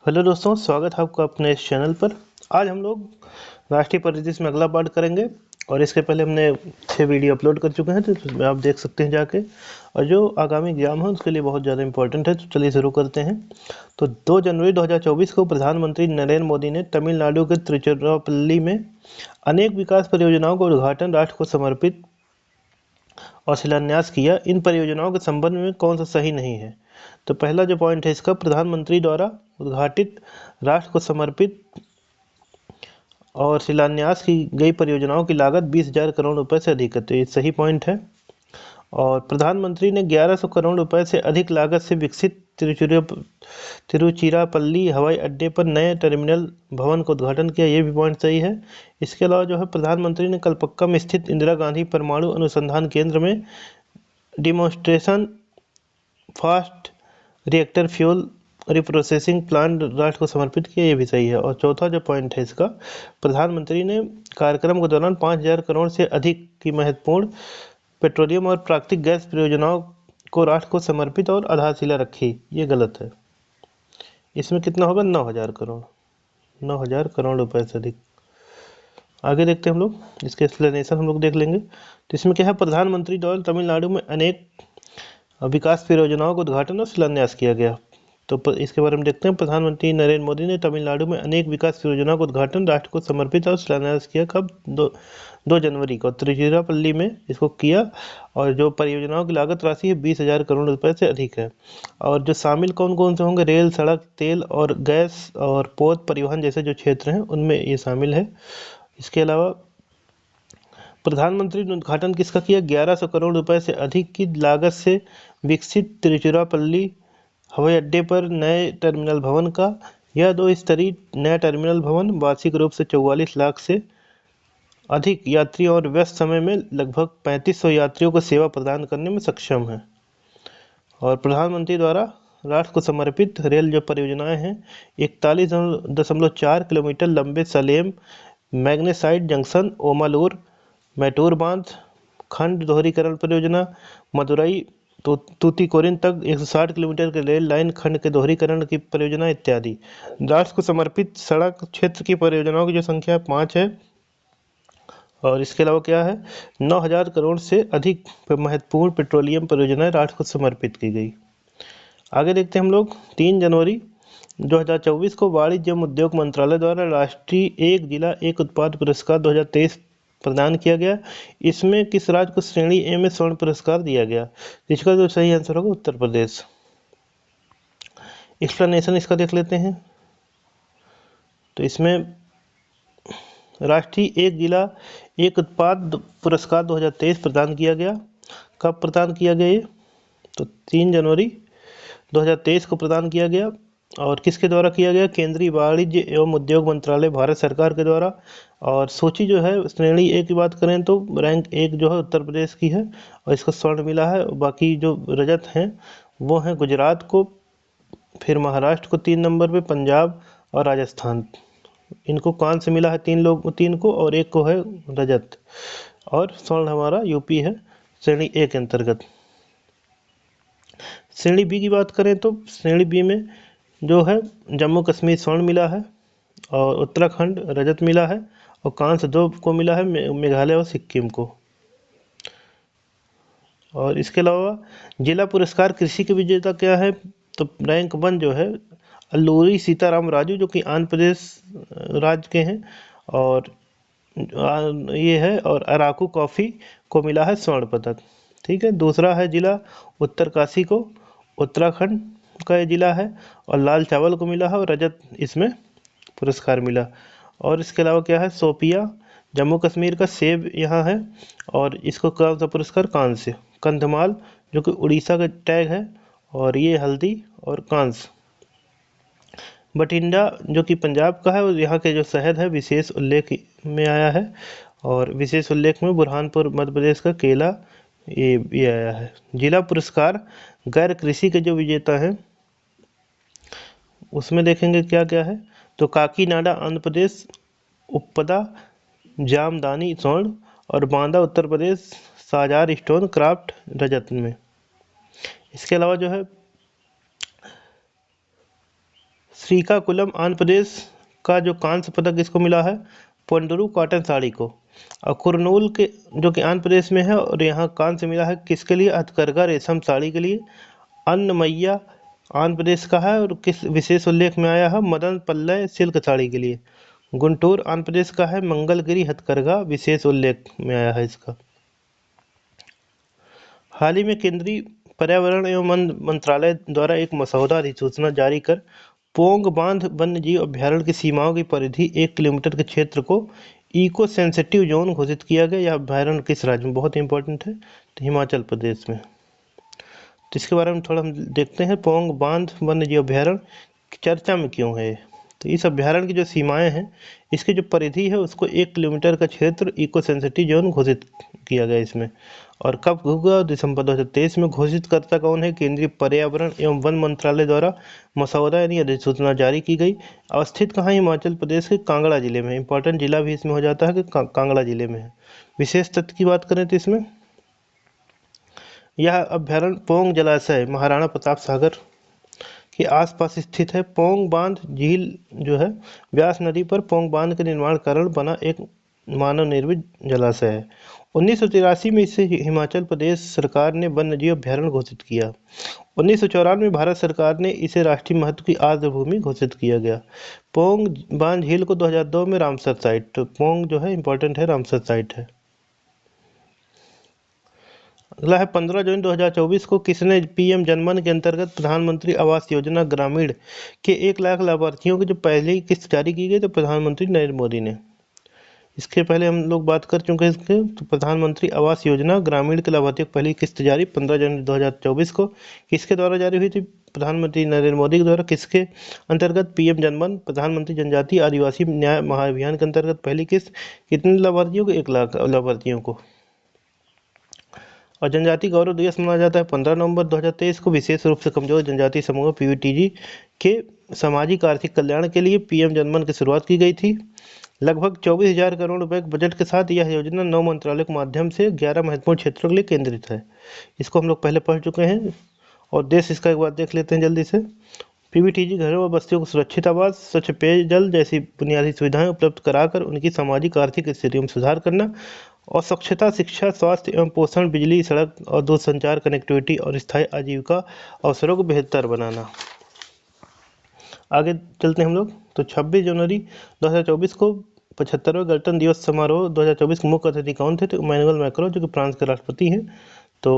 Hello दोस्तों, स्वागत है आपका अपने इस चैनल पर। आज हम लोग राष्ट्रीय परिदृश्य में अगला पार्ट करेंगे और इसके पहले हमने 6 वीडियो अपलोड कर चुके हैं, तो उसमें आप देख सकते हैं जाके। और जो आगामी एग्जाम है उसके लिए बहुत ज़्यादा इंपॉर्टेंट है, तो चलिए शुरू करते हैं। तो 2 जनवरी 2024 को प्रधानमंत्री नरेंद्र मोदी ने तमिलनाडु के तिरुचिरापल्ली में अनेक विकास परियोजनाओं का उद्घाटन राष्ट्र को समर्पित और शिलान्यास किया। इन परियोजनाओं के संबंध में कौन सा सही नहीं है? तो पहला जो पॉइंट है इसका, प्रधानमंत्री द्वारा उद्घाटित राष्ट्र को समर्पित और शिलान्यास की गई परियोजनाओं की लागत 20,000 करोड़ रुपए से अधिक है, तो ये सही पॉइंट है। और प्रधानमंत्री ने 1100 करोड़ रुपए से अधिक लागत से विकसित तिरुचिरापल्ली हवाई अड्डे पर नए टर्मिनल भवन का उद्घाटन किया, ये भी पॉइंट सही है। इसके अलावा जो है, प्रधानमंत्री ने कलपक्का में स्थित इंदिरा गांधी परमाणु अनुसंधान केंद्र में demonstration fast reactor fuel reprocessing plant राष्ट्र को समर्पित किया, ये भी सही है। और चौथा जो पॉइंट है इसका, प्रधानमंत्री ने कार्यक्रम के दौरान 5,000 करोड़ से अधिक की महत्वपूर्ण पेट्रोलियम और प्राकृतिक गैस परियोजनाओं को राष्ट्र को समर्पित और आधारशिला रखी, ये गलत है। इसमें कितना होगा? 9,000 करोड़, 9,000 करोड़ रुपए से अधिक। आगे देखते हैं हम लोग, इसके एक्सप्लेनेशन हम लोग देख लेंगे। तो इसमें क्या है, प्रधानमंत्री द्वारा तमिलनाडु में अनेक विकास परियोजनाओं का उद्घाटन और शिलान्यास किया गया। तो इसके बारे में देखते हैं। प्रधानमंत्री नरेंद्र मोदी ने तमिलनाडु में अनेक विकास परियोजनाओं का उद्घाटन राष्ट्र को समर्पित और शिलान्यास किया। कब? 2 जनवरी को तिरुचिरापल्ली में इसको किया। और जो परियोजनाओं की लागत राशि है 20,000 करोड़ रुपए से अधिक है। और जो शामिल कौन कौन से होंगे? रेल, सड़क, तेल और गैस और पोत परिवहन जैसे जो क्षेत्र हैं उनमें ये शामिल है। इसके अलावा प्रधानमंत्री ने उद्घाटन किसका किया? 1100 करोड़ रुपए से अधिक की लागत से विकसित तिरुचिरापल्ली हवाई अड्डे पर नए टर्मिनल भवन का। यह 2 स्तरीय नया टर्मिनल भवन वार्षिक रूप से 44 लाख से अधिक यात्रियों और व्यस्त समय में लगभग 3500 यात्रियों को सेवा प्रदान करने में सक्षम है। और प्रधानमंत्री द्वारा राष्ट्र को समर्पित रेल जो परियोजनाएं हैं, 41.4 किलोमीटर लंबे सलेम मैग्नेसाइट जंक्शन ओमालूर मैटूर बांध खंड दोहरीकरण परियोजना, मदुरई तो तूतीकोरिन तक 160 किलोमीटर के रेल लाइन खंड के दोहरीकरण की परियोजना इत्यादि। राष्ट्र को समर्पित सड़क क्षेत्र की परियोजनाओं की जो संख्या 5 है। और इसके अलावा क्या है, 9,000 करोड़ से अधिक महत्वपूर्ण पेट्रोलियम परियोजनाएं राष्ट्र को समर्पित की गई। आगे देखते हैं हम लोग। 3 जनवरी 2024 को वाणिज्य एवं उद्योग मंत्रालय द्वारा राष्ट्रीय एक जिला एक उत्पाद पुरस्कार 2023 प्रदान किया गया। इसमें किस राज्य को श्रेणी ए में स्वर्ण पुरस्कार दिया गया? इसका जो सही आंसर होगा उत्तर प्रदेश। एक्सप्लेनेशन इसका देख लेते हैं। तो इसमें राष्ट्रीय एक जिला एक उत्पाद पुरस्कार 2023 प्रदान किया गया। कब प्रदान किया गया ये? तो 3 जनवरी 2023 को प्रदान किया गया। और किसके द्वारा किया गया? केंद्रीय वाणिज्य एवं उद्योग मंत्रालय भारत सरकार के द्वारा। और सूची जो है, श्रेणी ए की बात करें तो रैंक 1 जो है उत्तर प्रदेश की है और इसको स्वर्ण मिला है। बाकी जो रजत हैं वो हैं गुजरात को, फिर महाराष्ट्र को 3 नंबर पे, पंजाब और राजस्थान। इनको कांस्य मिला है 3 को और 1 को है रजत। और स्वर्ण हमारा यूपी है श्रेणी ए के अंतर्गत। श्रेणी बी की बात करें तो श्रेणी बी में जो है जम्मू कश्मीर स्वर्ण मिला है और उत्तराखंड रजत मिला है और कांस्य 2 को मिला है मेघालय और सिक्किम को। और इसके अलावा जिला पुरस्कार कृषि के विजेता क्या है? तो रैंक 1 जो है अल्लूरी सीताराम राजू, जो कि आंध्र प्रदेश राज्य के हैं। और ये है, और अराकू कॉफ़ी को मिला है स्वर्ण पदक। ठीक है। दूसरा है जिला उत्तरकाशी को, उत्तराखंड का ये जिला है और लाल चावल को मिला है और रजत इसमें पुरस्कार मिला। और इसके अलावा क्या है, सोपिया जम्मू कश्मीर का सेब यहाँ है और इसको कौन सा पुरस्कार? कांस्य। कंधमाल जो कि उड़ीसा का टैग है और ये हल्दी और कांस्य। बठिंडा जो कि पंजाब का है और यहाँ के जो शहद है विशेष उल्लेख में आया है। और विशेष उल्लेख में बुरहानपुर मध्य प्रदेश का केला ये आया है। जिला पुरस्कार गैर कृषि के जो विजेता हैं उसमें देखेंगे क्या क्या है। तो काकीनाडा आंध्र प्रदेश, उपदा जामदानी स्वर्ण और बांदा उत्तर प्रदेश साजार स्टोन क्राफ्ट रजत में। इसके अलावा जो है श्रीकाकुलम आंध्र प्रदेश का जो कांस्य पदक इसको मिला है पंडरू कॉटन साड़ी को। और कुरनूल के जो कि आंध्र प्रदेश में है, और यहाँ कांस्य मिला है किसके लिए? हथकरघा रेशम साड़ी के लिए। अन्नमैया आंध्र प्रदेश का है और किस विशेष उल्लेख में आया है? मदन पल्लय सिल्क साड़ी के लिए। गुंटूर आंध्र प्रदेश का है, मंगलगिरी हथकरघा विशेष उल्लेख में आया है इसका। हाल ही में केंद्रीय पर्यावरण एवं वन मंत्रालय द्वारा एक मसौदा अधिसूचना जारी कर पोंग बांध वन्य जीव अभ्यारण्य की सीमाओं की परिधि 1 किलोमीटर के क्षेत्र को इको सेंसिटिव जोन घोषित किया गया। यह अभ्यारण्य किस राज्य में? बहुत इंपॉर्टेंट है, तो हिमाचल प्रदेश में। तो इसके बारे में थोड़ा हम देखते हैं। पोंग बांध वन्य जीव अभ्यारण्य चर्चा में क्यों है? तो इस अभ्यारण्य की जो सीमाएं हैं, इसकी जो परिधि है उसको 1 किलोमीटर का क्षेत्र इको सेंसिटिव जोन घोषित किया गया इसमें। और कब होगा? दिसंबर 2023 में। घोषित करता कौन है? केंद्रीय पर्यावरण एवं वन मंत्रालय द्वारा मसौदा यानी अधिसूचना जारी की गई। अवस्थित कहाँ? हिमाचल प्रदेश के कांगड़ा जिले में। इंपॉर्टेंट जिला भी इसमें हो जाता है कि कांगड़ा जिले में है। विशेष तथ्य की बात करें तो इसमें यह अभ्यारण्य पोंग जलाशय महाराणा प्रताप सागर के आसपास स्थित है। पोंग बांध झील जो है व्यास नदी पर पोंग बांध के निर्माण कारण बना एक मानव निर्मित जलाशय है। 1983 में इसे हिमाचल प्रदेश सरकार ने वन्यजीव अभ्यारण्य घोषित किया। 1994 में भारत सरकार ने इसे राष्ट्रीय महत्व की आर्द्र भूमि घोषित किया गया। पोंग बांध झील को 2002 में रामसर साइट, तो पोंग जो है इंपॉर्टेंट है, रामसर साइट है। अगला है 15 जून 2024 को किसने पीएम जनमन के अंतर्गत प्रधानमंत्री आवास योजना ग्रामीण के 1 लाख लाभार्थियों की जो पहली किस्त जारी की गई? तो प्रधानमंत्री नरेंद्र मोदी ने। इसके पहले हम लोग बात कर चुके हैं इसके। तो प्रधानमंत्री आवास योजना ग्रामीण के लाभार्थियों की पहली किस्त जारी 15 जनवरी 2024 को किसके द्वारा जारी हुई थी? प्रधानमंत्री नरेंद्र मोदी के द्वारा। किसके अंतर्गत? पीएम जनमन प्रधानमंत्री जनजातीय आदिवासी न्याय महाअभियान के अंतर्गत पहली किस्त कितने लाभार्थियों को? 1 लाख लाभार्थियों को। और जनजाति गौरव दिवस मनाया जाता है 15 नवंबर 2023 को। विशेष रूप से कमजोर जनजाति समूह पीवीटीजी के सामाजिक आर्थिक कल्याण के लिए पीएम जनमन की शुरुआत की गई थी। लगभग 24,000 करोड़ रुपए के बजट के साथ यह योजना 9 मंत्रालयों के माध्यम से 11 महत्वपूर्ण क्षेत्रों के लिए केंद्रित है। इसको हम लोग पहले पढ़ चुके हैं और देश इसका एक बार देख लेते हैं जल्दी से। पीवीटीजी घरों और बस्तियों को सुरक्षित आवास, स्वच्छ पेयजल जैसी बुनियादी सुविधाएं उपलब्ध कराकर उनकी सामाजिक आर्थिक स्थितियों में सुधार करना और स्वच्छता, शिक्षा, स्वास्थ्य एवं पोषण, बिजली, सड़क और दूरसंचार कनेक्टिविटी और स्थायी आजीविका अवसरों को बेहतर बनाना। आगे चलते हैं हम लोग। तो 26 जनवरी 2024 को 75वें गणतंत्र दिवस समारोह 2024 के मुख्य अतिथि कौन थे? तो इमैनुअल मैक्रों जो कि फ्रांस के राष्ट्रपति हैं। तो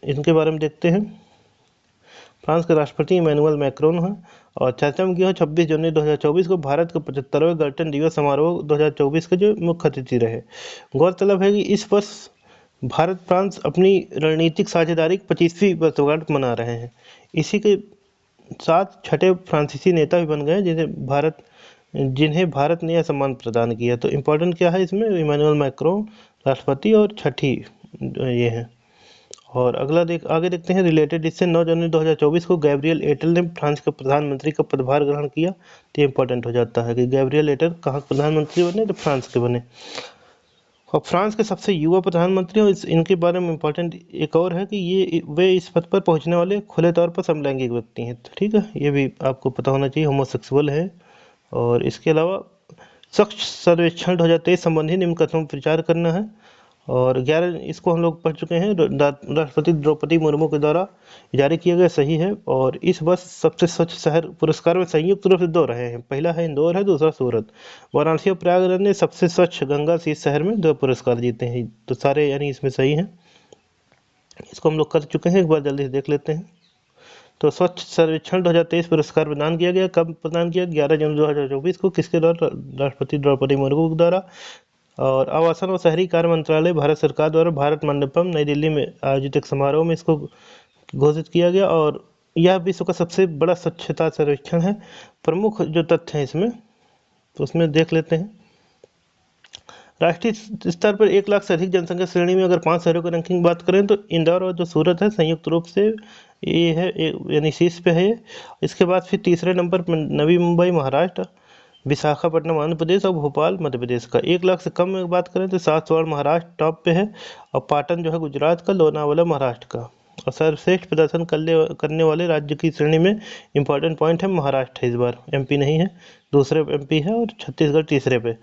इनके बारे में देखते हैं। फ्रांस के राष्ट्रपति इमैनुअल मैक्रोन हैं। और चर्चा में किया 26 जनवरी 2024 को भारत के 75वें गणतंत्र दिवस समारोह 2024 के जो मुख्य अतिथि रहे। गौरतलब है कि इस वर्ष भारत फ्रांस अपनी रणनीतिक साझेदारी की 25वीं वर्षगांठ मना रहे हैं। इसी के साथ छठे फ्रांसीसी नेता भी बन गए जिन्हें भारत ने यह सम्मान प्रदान किया। तो इम्पोर्टेंट क्या है इसमें? इमैनुअल मैक्रोन राष्ट्रपति और छठी ये हैं। और अगला आगे देखते हैं रिलेटेड इससे। 9 जनवरी 2024 को गैब्रियल एटल ने फ्रांस के प्रधानमंत्री का पदभार ग्रहण किया। तो इम्पोर्टेंट हो जाता है कि गैब्रियल एटल कहाँ प्रधानमंत्री बने? तो फ्रांस के बने। और फ्रांस के सबसे युवा प्रधानमंत्री और इनके बारे में इम्पोर्टेंट एक और है कि वे इस पद पर पहुंचने वाले खुले तौर पर समलैंगिक व्यक्ति हैं। तो ठीक है, ये भी आपको पता होना चाहिए, होमोसेक्सुअल है। और इसके अलावा स्वच्छ सर्वेक्षण 2023 संबंधी निम्न कथनों पर विचार करना है। और 11 इसको हम लोग पढ़ चुके हैं। राष्ट्रपति द्रौपदी मुर्मू के द्वारा जारी किया गया, सही है। और इस वर्ष सबसे स्वच्छ शहर पुरस्कार में संयुक्त रूप से 2 रहे हैं। पहला है इंदौर है, दूसरा सूरत। वाराणसी और प्रयागराज ने सबसे स्वच्छ गंगा सी शहर में 2 पुरस्कार जीते हैं। तो सारे यानी इसमें सही हैं। इसको हम लोग कर चुके हैं, एक बार जल्दी से देख लेते हैं। तो स्वच्छ सर्वेक्षण 2023 पुरस्कार प्रदान किया गया। कब प्रदान किया? 11 जनवरी 2024 को। किसके द्वारा? राष्ट्रपति द्रौपदी मुर्मू के द्वारा। और आवासन और शहरी कार्य मंत्रालय भारत सरकार द्वारा भारत मंडपम नई दिल्ली में आयोजित एक समारोह में इसको घोषित किया गया। और यह विश्व का सबसे बड़ा स्वच्छता सर्वेक्षण है। प्रमुख जो तथ्य हैं इसमें, तो उसमें देख लेते हैं। राष्ट्रीय स्तर पर 1 लाख से अधिक जनसंख्या श्रेणी में अगर 5 शहरों की रैंकिंग बात करें तो इंदौर और जो सूरत है संयुक्त रूप से ये है, यानी शीर्ष पे है। इसके बाद फिर तीसरे नंबर पर नवी मुंबई महाराष्ट्र, विशाखापट्टनम आंध्र प्रदेश और भोपाल मध्य प्रदेश का। 1 लाख से कम में बात करें तो सासवाड़ महाराष्ट्र टॉप पे है। और पाटन जो है गुजरात का, लोनावाला महाराष्ट्र का। और सर्वश्रेष्ठ प्रदर्शन करने वाले राज्य की श्रेणी में इम्पोर्टेंट पॉइंट है महाराष्ट्र, इस बार एमपी नहीं है, दूसरे एमपी है और छत्तीसगढ़ तीसरे पे।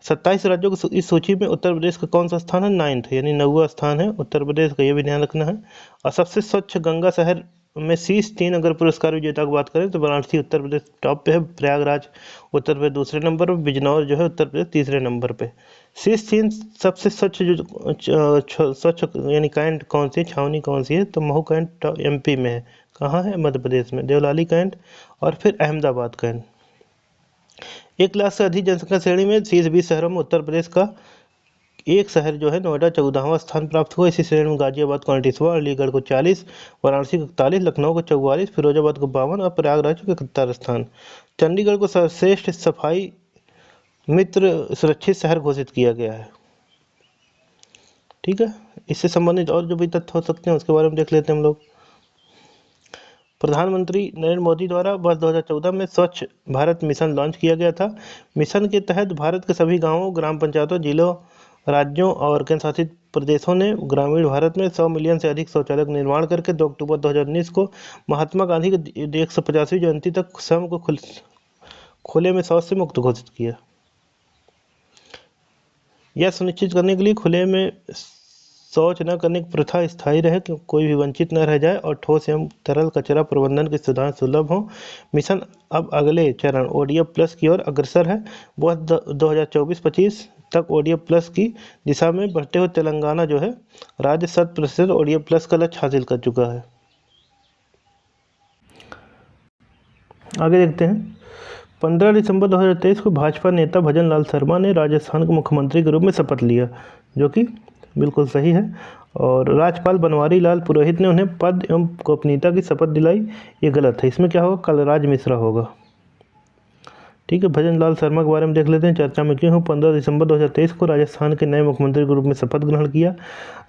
27 राज्यों की इस सूची में उत्तर प्रदेश का कौन सा स्थान है? 9th यानी 9वां स्थान है उत्तर प्रदेश का, ये भी ध्यान रखना है। और सबसे स्वच्छ गंगा शहर में शीर्ष 3 अगर पुरस्कार विजेता की बात करें तो वाराणसी उत्तर प्रदेश टॉप पे है, प्रयागराज उत्तर प्रदेश दूसरे नंबर पर, बिजनौर जो है उत्तर प्रदेश तीसरे नंबर पे। शीर्ष 3 सबसे स्वच्छ जो स्वच्छ यानी कैंट कौन सी छावनी कौन सी है? तो महू कैंट एमपी में है। कहाँ है? मध्य प्रदेश में, देवलाली कैंट और फिर अहमदाबाद कैंट। 1 लाख से अधिक जनसंख्या श्रेणी में शीर्ष 20 शहरों में उत्तर प्रदेश का एक शहर जो है नोएडा 14वां स्थान प्राप्त हुआ। इसी श्रेणी में गाजियाबाद को 38वां, अलीगढ़ को 40, वाराणसी को 41, लखनऊ को 44, फिरोजाबाद को 52 और प्रयागराज को 71 स्थान। चंडीगढ़ को सर्वश्रेष्ठ सफाई मित्र सुरक्षित शहर घोषित किया गया है। ठीक है, इससे संबंधित और जो भी तथ्य हो सकते हैं उसके बारे में देख लेते हैं हम लोग। प्रधानमंत्री नरेंद्र मोदी द्वारा वर्ष 2014 में स्वच्छ भारत मिशन लॉन्च किया गया था। मिशन के तहत भारत के सभी गांवों, ग्राम पंचायतों, जिलों, राज्यों और केंद्र शासित प्रदेशों ने ग्रामीण भारत में 100 मिलियन से अधिक शौचालय का निर्माण करके 2 अक्टूबर 2019 को महात्मा गांधी की 150वीं जयंती तक स्वयं को खुले में शौच से मुक्त घोषित किया। यह सुनिश्चित करने के लिए खुले में शौच न करने की प्रथा स्थायी रहे कि कोई भी वंचित न रह जाए और ठोस एवं तरल कचरा प्रबंधन की सुविधाएं सुलभ हों। मिशन अब अगले चरण ओडीएफ प्लस की ओर अग्रसर है। वर्ष 2024-25 तक ओडीएफ प्लस की दिशा में बढ़ते हुए तेलंगाना जो है राज्य 100% ओडीएफ प्लस का लक्ष्य हासिल कर चुका है। आगे देखते हैं। 15 दिसंबर 2023 को भाजपा नेता भजन लाल शर्मा ने राजस्थान के मुख्यमंत्री के रूप में शपथ लिया, जो कि बिल्कुल सही है। और राज्यपाल बनवारी लाल पुरोहित ने उन्हें पद एवं गोपनीयता की शपथ दिलाई, ये गलत है। इसमें क्या होगा? कलराज मिश्रा होगा। ठीक है, भजन लाल शर्मा के बारे में देख लेते हैं। चर्चा में क्यों हूँ? 15 दिसंबर 2023 को राजस्थान के नए मुख्यमंत्री के रूप में शपथ ग्रहण किया।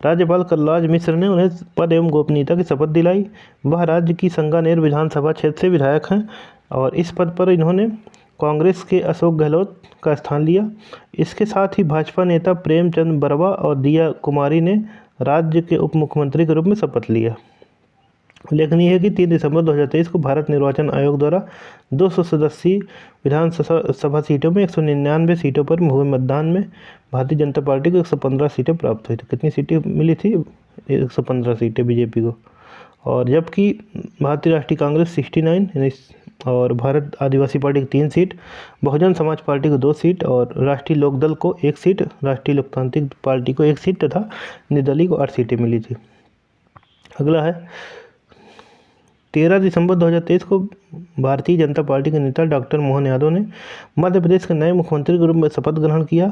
राज्यपाल कलराज मिश्र ने उन्हें पद एवं गोपनीयता की शपथ दिलाई। वह राज्य की संगानेर विधानसभा क्षेत्र से विधायक हैं और इस पद पर इन्होंने कांग्रेस के अशोक गहलोत का स्थान लिया। इसके साथ ही भाजपा नेता प्रेमचंद बरवा और दिया कुमारी ने राज्य के उप मुख्यमंत्री के रूप में शपथ लिया। उल्लेखनीय है कि 3 दिसंबर 2023 को भारत निर्वाचन आयोग द्वारा 200 सदस्यीय विधानसभा सीटों में 199 सीटों पर हुए मतदान में भारतीय जनता पार्टी को 115 सीटें प्राप्त हुई थी। कितनी सीटें मिली थी? 115 सीटें बीजेपी को। और जबकि भारतीय राष्ट्रीय कांग्रेस 69 और भारत आदिवासी पार्टी को 3 सीट, बहुजन समाज पार्टी को 2 सीट और राष्ट्रीय लोकदल को 1 सीट, राष्ट्रीय लोकतांत्रिक पार्टी को 1 सीट तथा निर्दलीय को 8 सीटें मिली थी। अगला है 13 दिसंबर 2023 को भारतीय जनता पार्टी के नेता डॉक्टर मोहन यादव ने मध्य प्रदेश के नए मुख्यमंत्री के रूप में शपथ ग्रहण किया,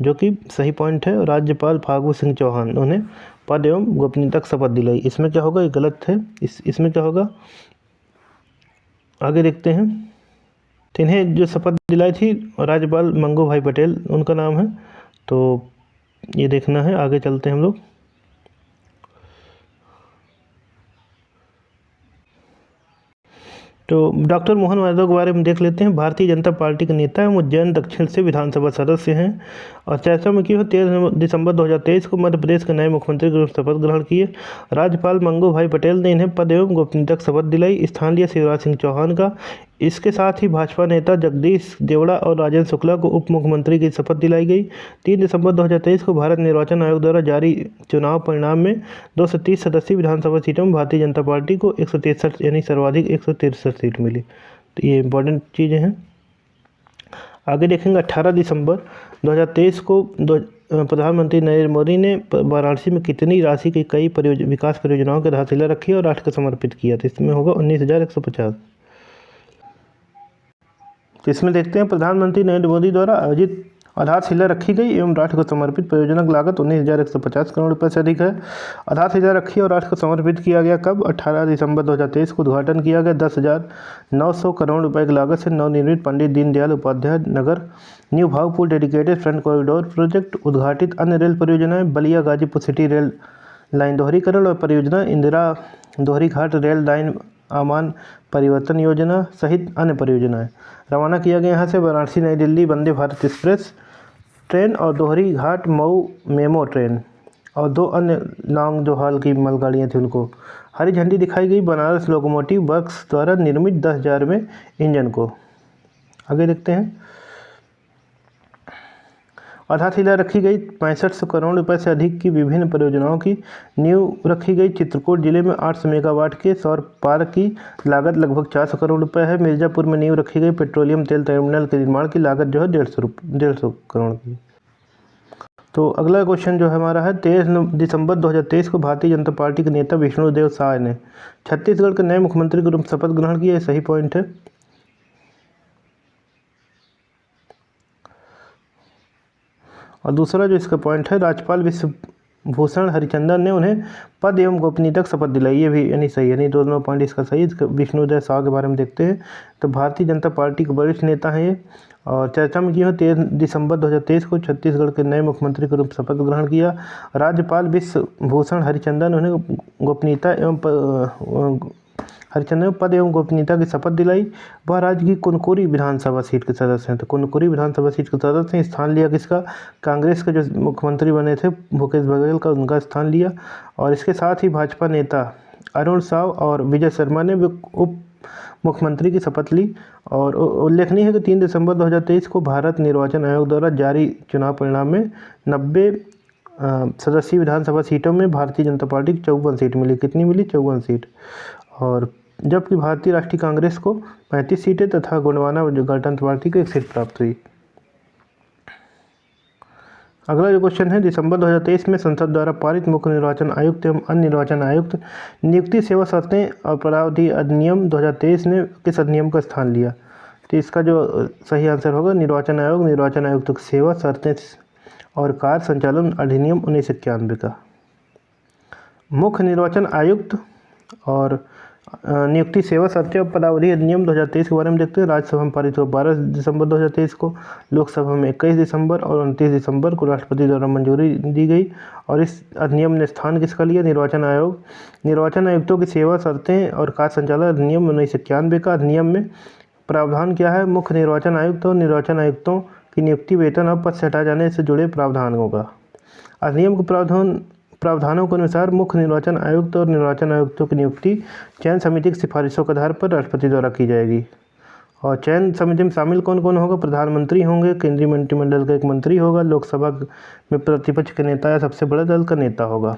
जो कि सही पॉइंट है। राज्यपाल फागू सिंह चौहान उन्हें पद एवं गोपनीयता की शपथ दिलाई। इसमें क्या होगा? ये गलत है। इसमें क्या होगा? आगे देखते हैं। तो इन्हें जो शपथ दिलाई थी राज्यपाल मंगू भाई पटेल उनका नाम है, तो ये देखना है। आगे चलते हैं हम लोग। तो डॉक्टर मोहन यादव के बारे में देख लेते हैं। भारतीय जनता पार्टी के नेता एवं उज्जैन दक्षिण से विधानसभा सदस्य हैं और चर्चा में क्यों? 13 दिसंबर 2023 को मध्य प्रदेश के नए मुख्यमंत्री के रूप में शपथ ग्रहण किए। राज्यपाल मंगू भाई पटेल ने इन्हें पद एवं गोपनीयता की शपथ दिलाई। स्थान लिया शिवराज सिंह चौहान का। इसके साथ ही भाजपा नेता जगदीश देवड़ा और राजेंद्र शुक्ला को उप मुख्यमंत्री की शपथ दिलाई गई। 3 दिसंबर 2023 को भारत निर्वाचन आयोग द्वारा जारी चुनाव परिणाम में 230 सदस्यीय विधानसभा सीटों में भारतीय जनता पार्टी को 163 यानी सर्वाधिक 163 सीट मिली। तो ये इंपॉर्टेंट चीज़ें हैं। आगे देखेंगे 18 दिसंबर 2023 को प्रधानमंत्री नरेंद्र मोदी ने वाराणसी में कितनी राशि की कई विकास परियोजनाओं की आधारशिला रखी और राष्ट्र को समर्पित किया? तो इसमें होगा 19,150। इसमें देखते हैं प्रधानमंत्री नरेंद्र मोदी द्वारा आयोजित आधारशिला रखी गई एवं राष्ट्र को समर्पित परियोजना की लागत 19,150 करोड़ रुपये से अधिक है। आधारशिला रखी और राष्ट्र को समर्पित किया गया कब? 18 दिसंबर 2023 को उद्घाटन किया गया 10,900 करोड़ रुपये की लागत से नवनिर्मित Pandit Deendayal Upadhyay Nagar new Bhagpur dedicated front corridor project. उद्घाटित अन्य रेल परियोजनाएं Ballia Ghazipur city rail line दोहरीकरण और परियोजना इंदिरा दोहरी घाट रेल लाइन आमान परिवर्तन योजना सहित अन्य परियोजनाएं। रवाना किया गया यहाँ से वाराणसी नई दिल्ली वंदे भारत एक्सप्रेस ट्रेन और दोहरी घाट मऊ मेमो ट्रेन। और 2 अन्य लॉन्ग जो हाल की मालगाड़ियाँ थी उनको हरी झंडी दिखाई गई बनारस लोकोमोटिव वर्क्स द्वारा निर्मित 10,000वें इंजन को। आगे देखते हैं। आधारशिला रखी गई 6500 करोड़ रुपए से अधिक की विभिन्न परियोजनाओं की नींव रखी गई। चित्रकूट जिले में 800 मेगावाट के सौर पार्क की लागत लगभग 400 करोड़ रुपए है। मिर्जापुर में नींव रखी गई पेट्रोलियम तेल टर्मिनल के निर्माण की लागत जो है 150 करोड़ की। तो अगला क्वेश्चन जो है हमारा है 23 दिसंबर 2023 को भारतीय जनता पार्टी के नेता विष्णुदेव साय ने छत्तीसगढ़ के नए मुख्यमंत्री के रूप में शपथ ग्रहण किया। सही पॉइंट है। और दूसरा जो इसका पॉइंट है राज्यपाल विश्वभूषण हरिचंदन ने उन्हें पद एवं गोपनीयता की शपथ दिलाई। ये भी यानी सही, यानी दोनों पॉइंट इसका सही। इसका विष्णुदेव साय के बारे में देखते हैं। तो भारतीय जनता पार्टी के वरिष्ठ नेता हैं ये, और चर्चा में किए 13 दिसंबर 2023 को छत्तीसगढ़ के नए मुख्यमंत्री के रूप में शपथ ग्रहण किया। राज्यपाल विश्वभूषण हरिचंदन उन्हें पद एवं गोपनीयता की शपथ दिलाई। वह राज्य की कुनकुरी विधानसभा सीट के सदस्य हैं। तो कुनकुरी विधानसभा सीट के सदस्य हैं। स्थान लिया किसका? कांग्रेस के जो मुख्यमंत्री बने थे भूपेश बघेल का, उनका स्थान लिया। और इसके साथ ही भाजपा नेता अरुण साव और विजय शर्मा ने उप मुख्यमंत्री की शपथ ली। और उल्लेखनीय है कि 3 दिसंबर 2023 को भारत निर्वाचन आयोग द्वारा जारी चुनाव परिणाम में 90 सदस्यीय विधानसभा सीटों में भारतीय जनता पार्टी की 54 सीट मिली। कितनी मिली? 54 सीट। और जबकि भारतीय राष्ट्रीय कांग्रेस को 35 सीटें तथा गोंडवाना गणतंत्र पार्टी को 1 सीट प्राप्त हुई। अगला जो क्वेश्चन है दिसंबर 2023 में संसद द्वारा पारित मुख्य निर्वाचन आयुक्त एवं अन्य निर्वाचन आयुक्त नियुक्ति सेवा शर्तें और पदावधि अधिनियम 2023 ने किस अधिनियम का स्थान लिया? तो इसका जो सही आंसर होगा निर्वाचन आयोग निर्वाचन आयुक्त की सेवा शर्तें और कार्य संचालन अधिनियम 1991 का। मुख्य निर्वाचन आयुक्त और नियुक्ति सेवा शर्तें और पदावधि अधिनियम 2023 के बारे में देखते हैं। राज्यसभा में पारित हुआ 12 दिसंबर 2023 को, लोकसभा में 21 दिसंबर और 29 दिसंबर को राष्ट्रपति द्वारा मंजूरी दी गई। और इस अधिनियम ने स्थान किसका लिया? निर्वाचन आयोग निर्वाचन आयुक्तों की सेवा शर्तें और कार्य संचालन अधिनियम 1991 का। अधिनियम में प्रावधान क्या है? मुख्य निर्वाचन आयुक्त और निर्वाचन आयुक्तों की नियुक्ति वेतन और पद से हटाए जाने से जुड़े प्रावधान होगा। अधिनियम के प्रावधानों के अनुसार मुख्य निर्वाचन आयुक्त और निर्वाचन आयुक्तों की नियुक्ति चयन समिति की सिफारिशों के आधार पर राष्ट्रपति द्वारा की जाएगी। और चयन समिति में शामिल कौन कौन होगा? प्रधानमंत्री होंगे, केंद्रीय मंत्रिमंडल का एक मंत्री होगा, लोकसभा में प्रतिपक्ष के नेता या सबसे बड़े दल का नेता होगा।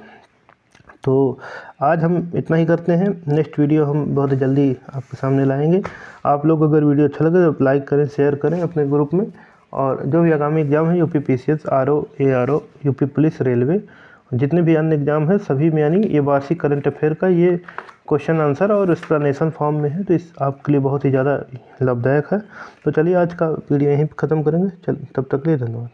तो आज हम इतना ही करते हैं। नेक्स्ट वीडियो हम बहुत जल्दी आपके सामने लाएंगे। आप लोग अगर वीडियो अच्छा लगे तो लाइक करें, शेयर करें अपने ग्रुप में। और जो भी आगामी एग्जाम है UP PCS, RO, ARO, UP police, railway, जितने भी अन्य एग्जाम है सभी में, यानी ये वार्षिक करंट अफेयर का ये क्वेश्चन आंसर और एक्सप्लेनेशन फॉर्म में है। तो इस आपके लिए बहुत ही ज़्यादा लाभदायक है। तो चलिए आज का वीडियो यहीं ख़त्म करेंगे। तब तक के लिए धन्यवाद।